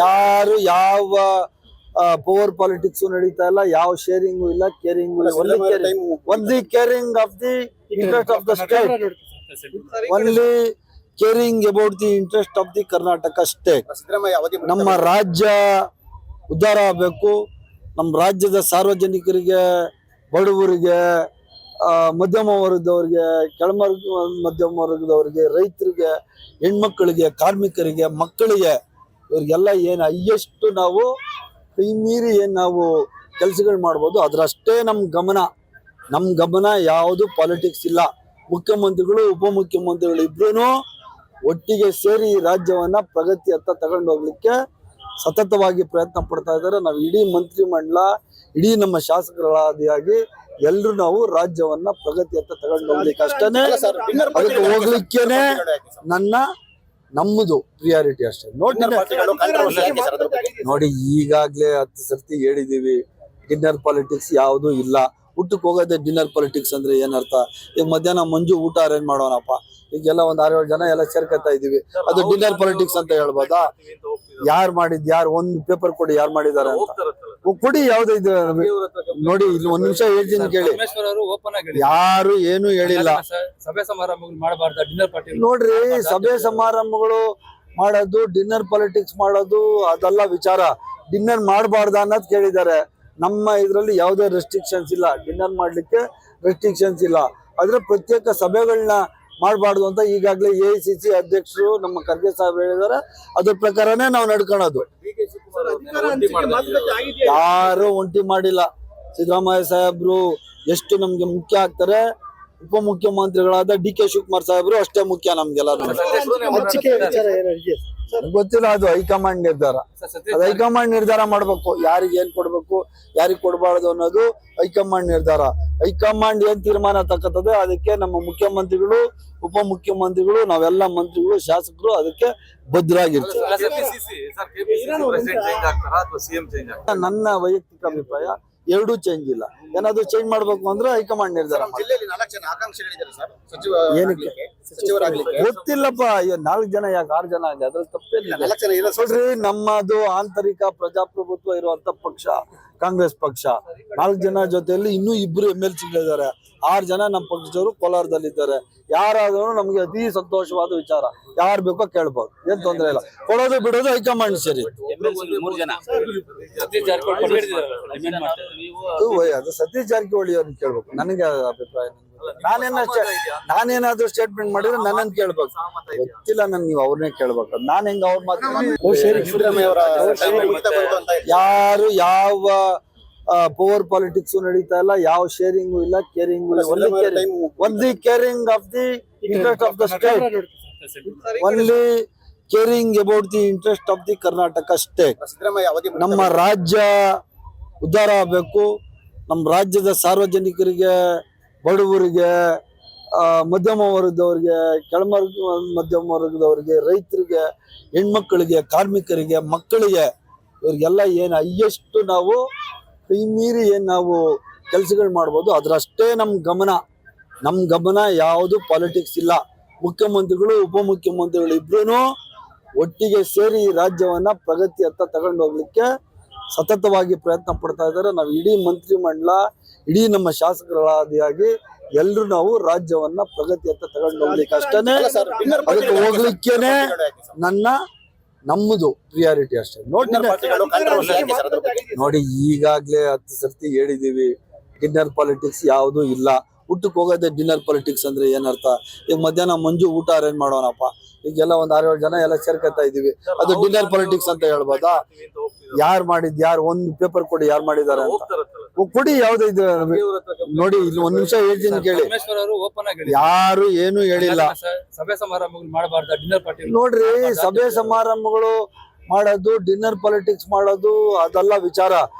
ಯಾರು ಯಾವ power politics ನಡೀತಾ ಇಲ್ಲ, ಯಾವ ಶೇರಿಂಗು ಇಲ್ಲ, ಕೇರಿಂಗು ಇಲ್ಲ. Only caring of the interest of the state, only caring about the interest of the Karnataka state. ನಮ್ಮ ರಾಜ್ಯ ಉದ್ಧಾರ ಆಗಬೇಕು. ನಮ್ಮ ರಾಜ್ಯದ ಸಾರ್ವಜನಿಕರಿಗೆ, ಬಡವರಿಗೆ, ಮಧ್ಯಮ ವರ್ಗದವರಿಗೆ, ಕೆಳಮರ್ಗ ಮಧ್ಯಮ ವರ್ಗದವರಿಗೆ, ರೈತರಿಗೆ, ಹೆಣ್ಮಕ್ಕಳಿಗೆ, ಕಾರ್ಮಿಕರಿಗೆ, ಮಕ್ಕಳಿಗೆ, ಇವ್ರಿಗೆಲ್ಲ ಏನು ಹೈಯೆಸ್ಟ್ ನಾವು ಕೈ ಮೀರಿ ಏನು ನಾವು ಕೆಲಸಗಳು ಮಾಡ್ಬೋದು ಅದರಷ್ಟೇ ನಮ್ಮ ಗಮನ ಯಾವುದು ಪಾಲಿಟಿಕ್ಸ್ ಇಲ್ಲ. ಮುಖ್ಯಮಂತ್ರಿಗಳು, ಉಪಮುಖ್ಯಮಂತ್ರಿಗಳು ಇಬ್ರು ಒಟ್ಟಿಗೆ ಸೇರಿ ಈ ರಾಜ್ಯವನ್ನ ಪ್ರಗತಿಯತ್ತ ತಗೊಂಡು ಹೋಗ್ಲಿಕ್ಕೆ ಸತತವಾಗಿ ಪ್ರಯತ್ನ ಪಡ್ತಾ ಇದ್ದಾರೆ. ನಾವು ಇಡೀ ಮಂತ್ರಿಮಂಡಲ, ಇಡೀ ನಮ್ಮ ಶಾಸಕರಾದಿಯಾಗಿ ಎಲ್ಲರೂ ನಾವು ರಾಜ್ಯವನ್ನ ಪ್ರಗತಿಯತ್ತ ತಗೊಂಡು ಹೋಗ್ಲಿಕ್ಕೆ ಅಷ್ಟೇನೆ, ಅದಕ್ಕೆ ಹೋಗ್ಲಿಕ್ಕೇನೆ ನಮ್ಮದು ಪ್ರಿಯಾರಿಟಿ ಅಷ್ಟೇ. ನೋಡಿ ಈಗಾಗ್ಲೇ 10 ಸರ್ತಿ ಹೇಳಿದೀವಿ, ಡಿನ್ನರ್ ಪಾಲಿಟಿಕ್ಸ್ ಯಾವುದು ಇಲ್ಲ. ಊಟಕ್ಕೆ ಹೋಗೋದೇ ಡಿನ್ನರ್ ಪಾಲಿಟಿಕ್ಸ್ ಅಂದ್ರೆ ಏನರ್ಥ? ಈಗ ಮಧ್ಯಾಹ್ನ ಮಂಜು ಊಟ ಅರೇಂಜ್ ಮಾಡೋಣಪ್ಪ, ಈಗೆಲ್ಲ ಒಂದ್ 6-7 ಜನ ಎಲ್ಲ ಸೇರ್ಕೊತಾ ಇದೀವಿ, ಅದು ಡಿನ್ನರ್ ಪಾಲಿಟಿಕ್ಸ್ ಅಂತ ಹೇಳ್ಬೋದಾ? ಯಾರು ಒಂದು ಪೇಪರ್ ಕೊಡಿ, ಯಾರು ಮಾಡಿದಾರೆ ಅಂತ ಕೊಡಿ. ಯಾವ್ದು ಇದು ನೋಡಿ, ಇಲ್ಲಿ 1 ನಿಮಿಷ ಹೇಳ್ತೀನಿ ಕೇಳಿ. ಯಾರು ಏನು ಹೇಳಿಲ್ಲ. ಸಭೆ ಸಮಾರಂಭಗಳು ಮಾಡಬಾರ್ದು, ಡಿನ್ನರ್ ಪಾರ್ಟಿ ನೋಡ್ರಿ, ಸಭೆ ಸಮಾರಂಭಗಳು ಮಾಡೋದು, ಡಿನ್ನರ್ ಪಾಲಿಟಿಕ್ಸ್ ಮಾಡೋದು ಅದೆಲ್ಲ ವಿಚಾರ. ಡಿನ್ನರ್ ಮಾಡಬಾರ್ದ ಅನ್ನೋದು ಕೇಳಿದ್ದಾರೆ. ನಮ್ಮ ಇದರಲ್ಲಿ ಯಾವುದೇ ರೆಸ್ಟ್ರಿಕ್ಷನ್ಸ್ ಇಲ್ಲ, ಡಿನ್ನರ್ ಮಾಡ್ಲಿಕ್ಕೆ ರೆಸ್ಟ್ರಿಕ್ಷನ್ಸ್ ಇಲ್ಲ. ಆದ್ರೆ ಪ್ರತ್ಯೇಕ ಸಭೆಗಳನ್ನ ಮಾಡಬಾರ್ದು ಅಂತ ಈಗಾಗಲೇ AICC ಅಧ್ಯಕ್ಷರು ನಮ್ಮ ಖರ್ಗೆ ಸಾಹೇಬ್ ಹೇಳಿದ್ದಾರೆ. ಅದ್ರ ಪ್ರಕಾರನೇ ನಾವು ನಡ್ಕೊಳ್ಳೋದು. ಯಾರು ಒಂಟಿ ಮಾಡಿಲ್ಲ. ಸಿದ್ದರಾಮಯ್ಯ ಸಾಹೇಬ್ರು ಎಷ್ಟು ನಮ್ಗೆ ಮುಖ್ಯ ಆಗ್ತಾರೆ, ಉಪಮುಖ್ಯಮಂತ್ರಿಗಳಾದ DK ಶಿವಕುಮಾರ್ ಸಾಹೇಬ್ರು ಅಷ್ಟೇ ಮುಖ್ಯ ನಮ್ಗೆಲ್ಲ. ಗೊತ್ತಿಲ್ಲ, ಅದು ಹೈಕಮಾಂಡ್ ನಿರ್ಧಾರ. ಅದು ಹೈಕಮಾಂಡ್ ನಿರ್ಧಾರ ಮಾಡ್ಬೇಕು, ಯಾರಿಗೆ ಏನ್ ಕೊಡ್ಬೇಕು, ಯಾರಿಗೆ ಕೊಡಬಾರ್ದು ಅನ್ನೋದು ಹೈಕಮಾಂಡ್ ನಿರ್ಧಾರ. ಹೈಕಮಾಂಡ್ ಏನ್ ತೀರ್ಮಾನ ತಕ್ಕತ್ತದೆ ಅದಕ್ಕೆ ನಮ್ಮ ಮುಖ್ಯಮಂತ್ರಿಗಳು, ಉಪಮುಖ್ಯಮಂತ್ರಿಗಳು, ನಾವೆಲ್ಲ ಮಂತ್ರಿಗಳು, ಶಾಸಕರು ಅದಕ್ಕೆ ಬದ್ಧರಾಗಿರ್ತೀವಿ. ನನ್ನ ವೈಯಕ್ತಿಕ ಅಭಿಪ್ರಾಯ ಎರಡೂ ಚೇಂಜ್ ಇಲ್ಲ. ಏನಾದ್ರು ಚೇಂಜ್ ಮಾಡ್ಬೇಕು ಅಂದ್ರೆ ಹೈಕಮಾಂಡ್ ನಿರ್ಧಾರ. ಏನಕ್ಕೆ ಗೊತ್ತಿಲ್ಲಪ್ಪ. 4 ಜನ ಯಾಕೆ 6 ಜನ ಆಗಿದೆ, ಅದ್ರಲ್ಲಿ ತಪ್ಪೇನಿಲ್ಲ. ನೋಡ್ರಿ, ನಮ್ಮದು ಆಂತರಿಕ ಪ್ರಜಾಪ್ರಭುತ್ವ ಇರುವಂತ ಪಕ್ಷ ಕಾಂಗ್ರೆಸ್ ಪಕ್ಷ. 4 ಜನ ಜೊತೆಯಲ್ಲಿ ಇನ್ನೂ 2 MLCಗಳಿದ್ದಾರೆ. 6 ಜನ ನಮ್ಮ ಪಕ್ಷದವರು ಕೋಲಾರದಲ್ಲಿದ್ದಾರೆ. ಯಾರಾದ್ರೂ ನಮ್ಗೆ ಅತಿ ಸಂತೋಷವಾದ ವಿಚಾರ. ಯಾರು ಬೇಕೋ ಕೇಳ್ಬೋದು, ಏನ್ ತೊಂದ್ರೆ ಇಲ್ಲ. ಕೊಡೋದು ಬಿಡೋದು ಹೈಕಮಾಂಡ್ ಸೇರಿ. ಅದು ಸತೀಶ್ ಜಾರಕಿಹೊಳಿ ಅವ್ರನ್ನ ಕೇಳ್ಬೇಕು, ನನಗೆ ಅಭಿಪ್ರಾಯ. ನಾನೇನಾದ್ರೂ ಸ್ಟೇಟ್ಮೆಂಟ್ ಮಾಡಿದ್ರೆ ನನ್ನನ್ ಕೇಳ್ಬೇಕು, ಗೊತ್ತಿಲ್ಲ ನನ್. ನೀವು ಅವ್ರನ್ನೇ ಕೇಳ್ಬೇಕು, ನಾನ್ ಹೆಂಗ ಅವ್ರ ಯಾರು ಯಾವ ಪವರ್ ಪಾಲಿಟಿಕ್ಸ್ ನಡೀತಾ ಇಲ್ಲ, ಯಾವ ಶೇರಿಂಗು ಇಲ್ಲ, ಕೇರಿಂಗು ಇಲ್ಲ. Only caring of the interest of the state, only caring about the interest of the Karnataka state. ನಮ್ಮ ರಾಜ್ಯ ಉದ್ಧಾರ ಆಗಬೇಕು. ನಮ್ಮ ರಾಜ್ಯದ ಸಾರ್ವಜನಿಕರಿಗೆ, ಬಡವರಿಗೆ, ಮಧ್ಯಮ ವರ್ಗದವರಿಗೆ, ಕೆಳಮರ್ಗ ಮಧ್ಯಮ ವರ್ಗದವರಿಗೆ, ರೈತರಿಗೆ, ಹೆಣ್ಮಕ್ಕಳಿಗೆ, ಕಾರ್ಮಿಕರಿಗೆ, ಮಕ್ಕಳಿಗೆ, ಇವ್ರಿಗೆಲ್ಲ ಏನು ಹೈಯೆಸ್ಟ್ ನಾವು ಕೈ ಮೀರಿ ಏನು ನಾವು ಕೆಲಸಗಳು ಮಾಡ್ಬೋದು ಅದರಷ್ಟೇ ನಮ್ಮ ಗಮನ ಯಾವುದು ಪಾಲಿಟಿಕ್ಸ್ ಇಲ್ಲ. ಮುಖ್ಯಮಂತ್ರಿಗಳು, ಉಪಮುಖ್ಯಮಂತ್ರಿಗಳು ಇಬ್ರು ಒಟ್ಟಿಗೆ ಸೇರಿ ಈ ರಾಜ್ಯವನ್ನ ಪ್ರಗತಿಯತ್ತ ತಗೊಂಡು ಹೋಗ್ಲಿಕ್ಕೆ ಸತತವಾಗಿ ಪ್ರಯತ್ನ ಪಡ್ತಾ ಇದ್ದಾರೆ. ನಾವು ಇಡೀ ಮಂತ್ರಿಮಂಡಲ, ಇಡೀ ನಮ್ಮ ಶಾಸಕರಾದಿಯಾಗಿ ಎಲ್ಲರೂ ನಾವು ರಾಜ್ಯವನ್ನ ಪ್ರಗತಿಯತ್ತ ತಗೊಂಡು ಹೋಗ್ಲಿಕ್ಕೆ ಅಷ್ಟೇನೆ, ಅದಕ್ಕೆ ಹೋಗ್ಲಿಕ್ಕೇನೆ ನಮ್ಮದು ಪ್ರಿಯಾರಿಟಿ ಅಷ್ಟೇ. ನೋಡಿ ಈಗಾಗ್ಲೇ 10 ಸರ್ತಿ ಹೇಳಿದೀವಿ, ಡಿನ್ನರ್ ಪಾಲಿಟಿಕ್ಸ್ ಯಾವುದು ಇಲ್ಲ. ಊಟಕ್ಕೆ ಹೋಗೋದೇ ಡಿನ್ನರ್ ಪಾಲಿಟಿಕ್ಸ್ ಅಂದ್ರೆ ಏನರ್ಥ? ಈಗ ಮಧ್ಯಾಹ್ನ ಮಂಜು ಊಟ ಅರೇಂಜ್ ಮಾಡೋಣಪ್ಪ, ಈಗೆಲ್ಲ ಒಂದ್ 6-7 ಜನ ಎಲ್ಲ ಸೇರ್ಕೊತಾ ಇದೀವಿ, ಅದು ಡಿನ್ನರ್ ಪಾಲಿಟಿಕ್ಸ್ ಅಂತ ಹೇಳ್ಬೋದಾ? ಯಾರು ಒಂದು ಪೇಪರ್ ಕೊಡಿ, ಯಾರು ಮಾಡಿದಾರೆ ಅಂತ ಕೊಡಿ. ಯಾವ್ದು ಇದು ನೋಡಿ, ಇಲ್ಲಿ 1 ನಿಮಿಷ ಹೇಳ್ತೀನಿ ಕೇಳಿ. ಯಾರು ಏನು ಹೇಳಿಲ್ಲ. ಸಭೆ ಸಮಾರಂಭಗಳು ಮಾಡಬಾರ್ದು, ಡಿನ್ನರ್ ಪಾರ್ಟಿ ನೋಡ್ರಿ, ಸಭೆ ಸಮಾರಂಭಗಳು ಮಾಡೋದು, ಡಿನ್ನರ್ ಪಾಲಿಟಿಕ್ಸ್ ಮಾಡೋದು ಅದೆಲ್ಲ ವಿಚಾರ.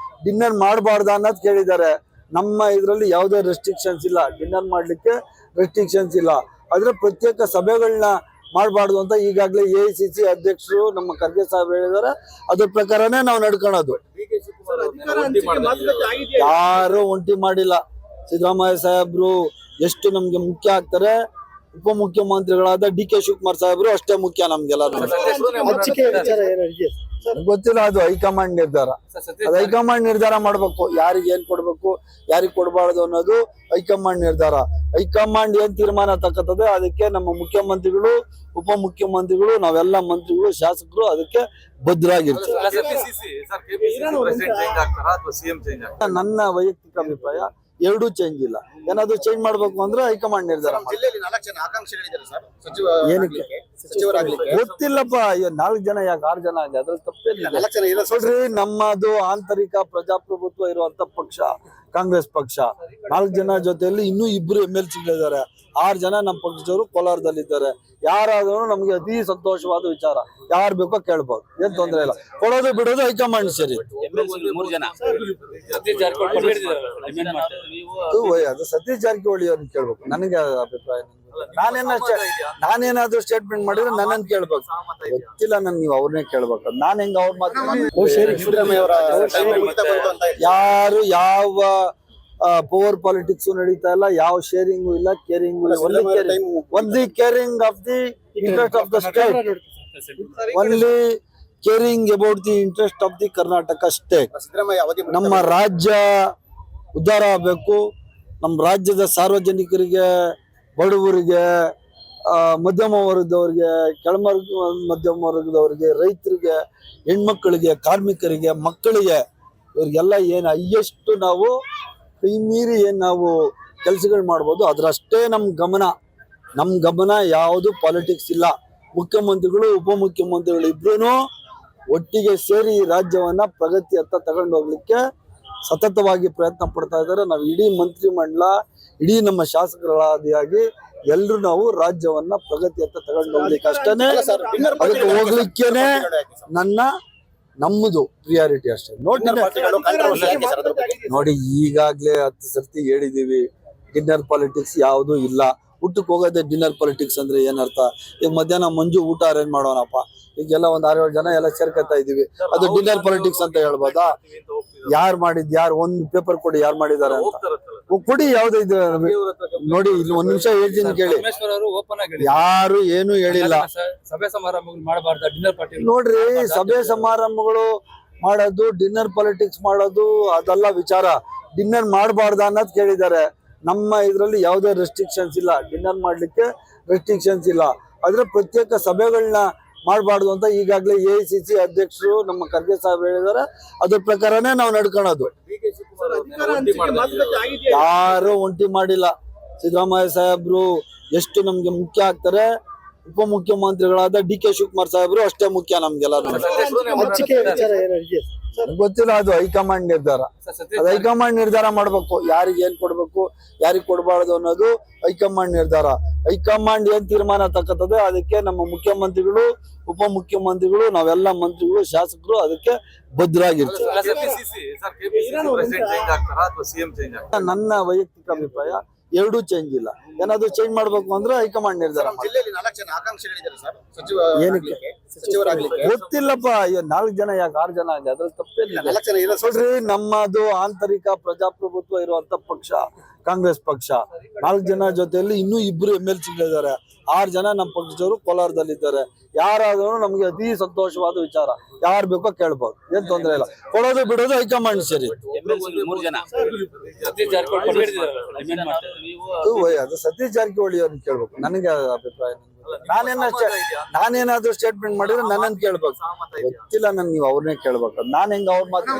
ಡಿನ್ನರ್ ಮಾಡಬಾರ್ದ ಅನ್ನೋದು ಕೇಳಿದ್ದಾರೆ. ನಮ್ಮ ಇದರಲ್ಲಿ ಯಾವುದೇ ರೆಸ್ಟ್ರಿಕ್ಷನ್ಸ್ ಇಲ್ಲ, ಡಿನ್ನರ್ ಮಾಡ್ಲಿಕ್ಕೆ ರೆಸ್ಟ್ರಿಕ್ಷನ್ಸ್ ಇಲ್ಲ. ಆದ್ರೆ ಪ್ರತ್ಯೇಕ ಸಭೆಗಳನ್ನ ಮಾಡಬಾರ್ದು ಅಂತ ಈಗಾಗಲೇ AICC ಅಧ್ಯಕ್ಷರು ನಮ್ಮ ಖರ್ಗೆ ಸಾಹೇಬ್ ಹೇಳಿದ್ದಾರೆ. ಅದ್ರ ಪ್ರಕಾರನೇ ನಾವು ನಡ್ಕೊಳ್ಳೋದು. ಯಾರು ಒಂಟಿ ಮಾಡಿಲ್ಲ. ಸಿದ್ದರಾಮಯ್ಯ ಸಾಹೇಬ್ರು ಎಷ್ಟು ನಮ್ಗೆ ಮುಖ್ಯ ಆಗ್ತಾರೆ, ಉಪಮುಖ್ಯಮಂತ್ರಿಗಳಾದ ಡಿ ಕೆ ಶಿವಕುಮಾರ್ ಸಾಹೇಬರು ಅಷ್ಟೇ ಮುಖ್ಯ ನಮ್ಗೆಲ್ಲ. ಗೊತ್ತಿಲ್ಲ, ಅದು ಹೈಕಮಾಂಡ್ ನಿರ್ಧಾರ. ಅದು ಹೈಕಮಾಂಡ್ ನಿರ್ಧಾರ ಮಾಡ್ಬೇಕು, ಯಾರಿಗೆ ಏನ್ ಕೊಡ್ಬೇಕು ಯಾರಿಗ್ ಕೊಡ್ಬಾರ್ದು ಅನ್ನೋದು ಹೈಕಮಾಂಡ್ ನಿರ್ಧಾರ. ಹೈಕಮಾಂಡ್ ಏನ್ ತೀರ್ಮಾನ ತಕ್ಕತ್ತದೆ ಅದಕ್ಕೆ ನಮ್ಮ ಮುಖ್ಯಮಂತ್ರಿಗಳು, ಉಪಮುಖ್ಯಮಂತ್ರಿಗಳು, ನಾವೆಲ್ಲ ಮಂತ್ರಿಗಳು, ಶಾಸಕರು ಅದಕ್ಕೆ ಬದ್ಧರಾಗಿರ್ತೀವಿ. ನನ್ನ ವೈಯಕ್ತಿಕ ಅಭಿಪ್ರಾಯ ಎರಡೂ ಚೇಂಜ್ ಇಲ್ಲ. ಏನಾದ್ರು ಚೇಂಜ್ ಮಾಡ್ಬೇಕು ಅಂದ್ರೆ ಹೈಕಮಾಂಡ್ ನಿರ್ಧಾರ. ಗೊತ್ತಿಲ್ಲಪ್ಪ, 4 ಜನ ಯಾಕೆ 6 ಜನ ಆಗಿದೆ, ಅದ್ರಲ್ಲಿ ತಪ್ಪೇನಿಲ್ಲ. ನೋಡ್ರಿ, ನಮ್ಮದು ಆಂತರಿಕ ಪ್ರಜಾಪ್ರಭುತ್ವ ಇರುವಂತ ಪಕ್ಷ ಕಾಂಗ್ರೆಸ್ ಪಕ್ಷ. 4 ಜನ ಜೊತೆಯಲ್ಲಿ ಇನ್ನೂ 2 MLC ಗಳಿದ್ದಾರೆ. 6 ಜನ ನಮ್ಮ ಪಕ್ಷದವರು ಕೋಲಾರದಲ್ಲಿದ್ದಾರೆ. ಯಾರಾದ್ರೂ ನಮ್ಗೆ ಅತಿ ಸಂತೋಷವಾದ ವಿಚಾರ. ಯಾರು ಬೇಕೋ ಕೇಳ್ಬೋದು, ಏನ್ ತೊಂದ್ರೆ ಇಲ್ಲ. ಕೊಡೋದು ಬಿಡೋದು ಹೈಕಮಾಂಡ್ ಸರಿ. ಅದು ಸತೀಶ್ ಜಾರಕಿಹೊಳಿ ಅವ್ರನ್ನ ಕೇಳ್ಬೇಕು, ನನಗೆ ಅಭಿಪ್ರಾಯ. ನಾನೇನಾದ್ರೂ ಸ್ಟೇಟ್ಮೆಂಟ್ ಮಾಡಿದ್ರೆ ನನ್ನನ್ನು ಕೇಳ್ಬೇಕು. ಗೊತ್ತಿಲ್ಲ, ನೀವು ಅವ್ರನ್ನೇ ಕೇಳ್ಬೇಕು. ನಾನ್ ಹೆಂಗ ಅವ್ರ ಮಾತು ಯಾರು ಯಾವ ಪವರ್ ಪಾಲಿಟಿಕ್ಸ್ ನಡೀತಾ ಇಲ್ಲ, ಯಾವ ಶೇರಿಂಗು ಇಲ್ಲ, ಕೇರಿಂಗು ಇಲ್ಲ. Only caring of the interest of the state, only caring about the interest of the Karnataka state. ನಮ್ಮ ರಾಜ್ಯ ಉದ್ಧಾರ ಆಗಬೇಕು. ನಮ್ಮ ರಾಜ್ಯದ ಸಾರ್ವಜನಿಕರಿಗೆ, ಬಡವರಿಗೆ, ಮಧ್ಯಮ ವರ್ಗದವ್ರಿಗೆ, ಮಧ್ಯಮ ವರ್ಗದವ್ರಿಗೆ, ರೈತರಿಗೆ, ಹೆಣ್ಮಕ್ಳಿಗೆ, ಕಾರ್ಮಿಕರಿಗೆ, ಮಕ್ಕಳಿಗೆ, ಇವ್ರಿಗೆಲ್ಲ ಏನು ಹೈಯೆಸ್ಟ್ ನಾವು ಕೈ ಮೀರಿ ಏನ್ ನಾವು ಕೆಲಸಗಳು ಮಾಡ್ಬೋದು ಅದ್ರಷ್ಟೇ ನಮ್ಮ ಗಮನ. ಯಾವುದು ಪಾಲಿಟಿಕ್ಸ್ ಇಲ್ಲ. ಮುಖ್ಯಮಂತ್ರಿಗಳು, ಉಪಮುಖ್ಯಮಂತ್ರಿಗಳು ಇಬ್ರು ಒಟ್ಟಿಗೆ ಸೇರಿ ರಾಜ್ಯವನ್ನ ಪ್ರಗತಿಯತ್ತ ತಗೊಂಡು ಹೋಗ್ಲಿಕ್ಕೆ ಸತತವಾಗಿ ಪ್ರಯತ್ನ ಪಡ್ತಾ ಇದ್ದಾರೆ. ನಾವು ಇಡೀ ಮಂತ್ರಿಮಂಡಲ, ಇಡೀ ನಮ್ಮ ಶಾಸಕರಾದಿಯಾಗಿ ಎಲ್ರು ನಾವು ರಾಜ್ಯವನ್ನ ಪ್ರಗತಿಯತ್ತ ತಗೊಂಡು ಹೋಗ್ಲಿಕ್ಕೆ ಅಷ್ಟೇನೆ, ಅದಕ್ಕೆ ಹೋಗ್ಲಿಕ್ಕೇನೆ ನಮ್ಮದು ಪ್ರಿಯಾರಿಟಿ ಅಷ್ಟೇ. ನೋಡಿ, ಈಗಾಗ್ಲೇ 10 ಸರ್ತಿ ಹೇಳಿದೀವಿ, ಡಿನ್ನರ್ ಪಾಲಿಟಿಕ್ಸ್ ಯಾವುದು ಇಲ್ಲ. ಊಟಕ್ಕೆ ಹೋಗೋದೇ ಡಿನ್ನರ್ ಪಾಲಿಟಿಕ್ಸ್ ಅಂದ್ರೆ ಏನರ್ಥ? ಈಗ ಮಧ್ಯಾಹ್ನ ಮಂಜು ಊಟ ಅರೇಂಜ್ ಮಾಡೋಣಪ್ಪ, ಈಗೆಲ್ಲ ಒಂದ್ 6-7 ಜನ ಎಲ್ಲ ಸೇರ್ಕೊತಾ ಇದೀವಿ, ಅದು ಡಿನ್ನರ್ ಪಾಲಿಟಿಕ್ಸ್ ಅಂತ ಹೇಳ್ಬೋದಾ? ಯಾರು ಒಂದು ಪೇಪರ್ ಕೊಡಿ, ಯಾರು ಮಾಡಿದ್ದಾರೆ ಅಂತ ಕೊಡಿ. ಯಾವ್ದು ಇದು ನೋಡಿ, ಇಲ್ಲಿ 1 ನಿಮಿಷ ಹೇಳ್ತೀನಿ ಕೇಳಿ. ಯಾರು ಏನು ಹೇಳಿಲ್ಲ. ಸಭೆ ಸಮಾರಂಭಗಳು ಮಾಡಬಾರ್ದ ಡಿನ್ನರ್ ಪಾರ್ಟಿ? ನೋಡ್ರಿ, ಸಭೆ ಸಮಾರಂಭಗಳು ಮಾಡೋದು, ಡಿನ್ನರ್ ಪಾಲಿಟಿಕ್ಸ್ ಮಾಡೋದು ಅದೆಲ್ಲ ವಿಚಾರ. ಡಿನ್ನರ್ ಮಾಡಬಾರ್ದ ಅನ್ನೋದು ಕೇಳಿದ್ದಾರೆ. ನಮ್ಮ ಇದ್ರಲ್ಲಿ ಯಾವುದೇ ರೆಸ್ಟ್ರಿಕ್ಷನ್ಸ್ ಇಲ್ಲ, ಡಿನ್ನರ್ ಮಾಡ್ಲಿಕ್ಕೆ ರೆಸ್ಟ್ರಿಕ್ಷನ್ಸ್ ಇಲ್ಲ. ಆದ್ರೆ ಪ್ರತ್ಯೇಕ ಸಭೆಗಳನ್ನ ಮಾಡಬಾರ್ದು ಅಂತ ಈಗಾಗಲೇ AICC ಅಧ್ಯಕ್ಷರು ನಮ್ಮ ಖರ್ಗೆ ಸಾಹೇಬ್ ಹೇಳಿದ್ದಾರೆ. ಅದ್ರ ಪ್ರಕಾರನೇ ನಾವು ನಡ್ಕೊಳ್ಳೋದು. ಯಾರು ಒಂಟಿ ಮಾಡಿಲ್ಲ. ಸಿದ್ದರಾಮಯ್ಯ ಸಾಹೇಬ್ರು ಎಷ್ಟು ನಮ್ಗೆ ಮುಖ್ಯ ಆಗ್ತಾರೆ, ಉಪಮುಖ್ಯಮಂತ್ರಿಗಳಾದ ಡಿ ಕೆ ಶಿವಕುಮಾರ್ ಸಾಹೇಬರು ಅಷ್ಟೇ ಮುಖ್ಯ ನಮ್ಗೆಲ್ಲ. ಗೊತ್ತಿಲ್ಲ, ಅದು ಹೈಕಮಾಂಡ್ ನಿರ್ಧಾರ. ಅದು ಹೈಕಮಾಂಡ್ ನಿರ್ಧಾರ ಮಾಡ್ಬೇಕು, ಯಾರಿಗೆ ಏನ್ ಕೊಡ್ಬೇಕು ಯಾರಿಗ್ ಕೊಡ್ಬಾರ್ದು ಅನ್ನೋದು ಹೈಕಮಾಂಡ್ ನಿರ್ಧಾರ. ಹೈಕಮಾಂಡ್ ಏನ್ ತೀರ್ಮಾನ ತಕ್ಕತ್ತದೆ ಅದಕ್ಕೆ ನಮ್ಮ ಮುಖ್ಯಮಂತ್ರಿಗಳು, ಉಪಮುಖ್ಯಮಂತ್ರಿಗಳು, ನಾವೆಲ್ಲ ಮಂತ್ರಿಗಳು, ಶಾಸಕರು ಅದಕ್ಕೆ ಬದ್ಧರಾಗಿರ್ತೀವಿ. ನನ್ನ ವೈಯಕ್ತಿಕ ಅಭಿಪ್ರಾಯ ಎರಡೂ ಚೇಂಜ್ ಇಲ್ಲ. ಏನಾದ್ರು ಚೇಂಜ್ ಮಾಡ್ಬೇಕು ಅಂದ್ರೆ ಹೈಕಮಾಂಡ್ ನಿರ್ಧಾರ. ಏನಕ್ಕೆ ಗೊತ್ತಿಲ್ಲಪ್ಪ, 4 ಜನ ಯಾಕೆ 6 ಜನ ಆಗಿದೆ, ಅದ್ರಲ್ಲಿ ತಪ್ಪೇನಿಲ್ಲ. ನೋಡ್ರಿ, ನಮ್ಮದು ಆಂತರಿಕ ಪ್ರಜಾಪ್ರಭುತ್ವ ಇರುವಂತ ಪಕ್ಷ ಕಾಂಗ್ರೆಸ್ ಪಕ್ಷ. 4 ಜನ ಜೊತೆಯಲ್ಲಿ ಇನ್ನೂ 2 MLC ಗಳಿದ್ದಾರೆ. 6 ಜನ ನಮ್ಮ ಪಕ್ಷದವರು ಕೋಲಾರದಲ್ಲಿದ್ದಾರೆ. ಯಾರಾದ್ರೂ ನಮ್ಗೆ ಅತಿ ಸಂತೋಷವಾದ ವಿಚಾರ. ಯಾರು ಬೇಕೋ ಕೇಳ್ಬೋದು, ಏನ್ ತೊಂದ್ರೆ ಇಲ್ಲ. ಕೊಡೋದು ಬಿಡೋದು ಹೈಕಮಾಂಡ್ ಸರಿ. ಅದು ಸತೀಶ್ ಜಾರಕಿಹೊಳಿ ಅವ್ರನ್ನ ಕೇಳ್ಬೇಕು, ನನಗೆ ಅಭಿಪ್ರಾಯ. ನಾನೇನಾದ್ರೂ ಸ್ಟೇಟ್ಮೆಂಟ್ ಮಾಡಿದ್ರೆ ನನ್ನನ್ನು ಕೇಳ್ಬೇಕು. ಗೊತ್ತಿಲ್ಲ, ನೀವು ಅವ್ರನ್ನೇ ಕೇಳ್ಬೇಕು. ನಾನ್ ಹೆಂಗ ಅವ್ರ ಮಾತು